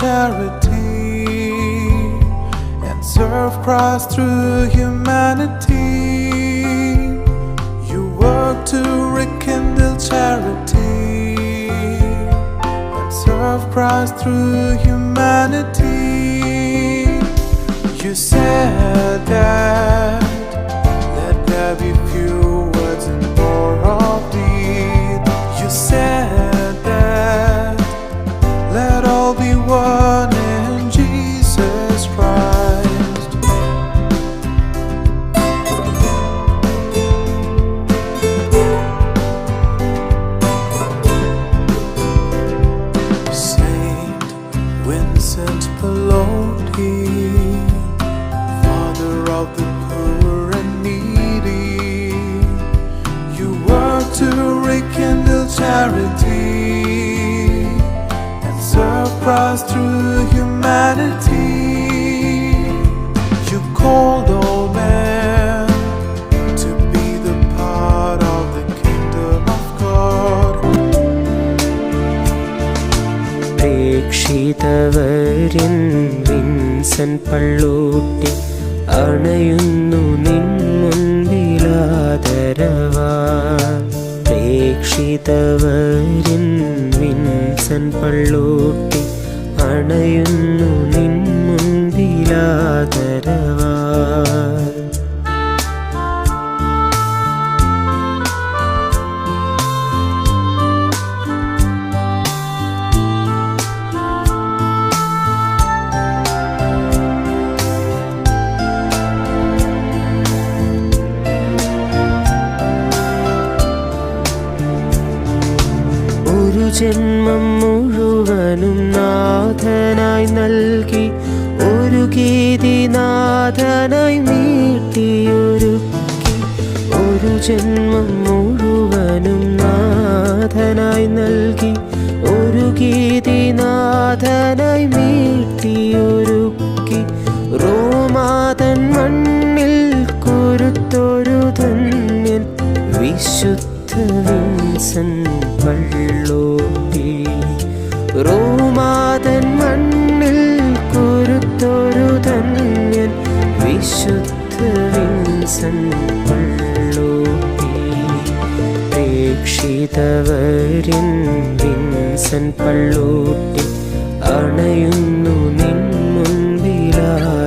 charity and serve Christ through humanity. You work to rekindle charity and serve Christ through humanity. You said that let there be few words and more of deed. You said that let all be one in Jesus Christ. Saint Vincent Pallotti, Father of the poor and needy, you work to rekindle charity and serve Christ through humanity. You called all men to be the part of the kingdom of God. പ്രേക്ഷിതവര്യൻ Vincent Pallotti അണയുന്നു നിൻ മുൻപിലാദരവാൻ. പ്രേക്ഷിതവര്യൻ Vincent Pallotti അണയുന്നു നിൻ മുൻപിലാദരവാൻ. ഒരു ജന്മം മുഴുവനും നാഥനായി നൽകി ഒരു ഗീതി നാഥനായി മീട്ടിയൊരുക്കി. ഒരു ജന്മം മുഴുവനും നാഥനായി നൽകി ഒരു ഗീതി നാഥനായി മീട്ടിയൊരുക്കി. റോമാതൻ മണ്ണിൽ കുരുത്തൊരു ധന്യൻ വിശുദ്ധ വിൻസെന്റ് പള്ളൂട്ടി. റോമാതൻ മണ്ണിൽ കുരുത്തൊരു ധന്യൻ വിശുദ്ധ വിൻസെന്റ് പള്ളൂട്ടി. പ്രേക്ഷിതവര്യൻ വിൻസെന്റ് പള്ളൂട്ടി അണയുന്നു നിൻ മുൻപിലാദരവാൻ.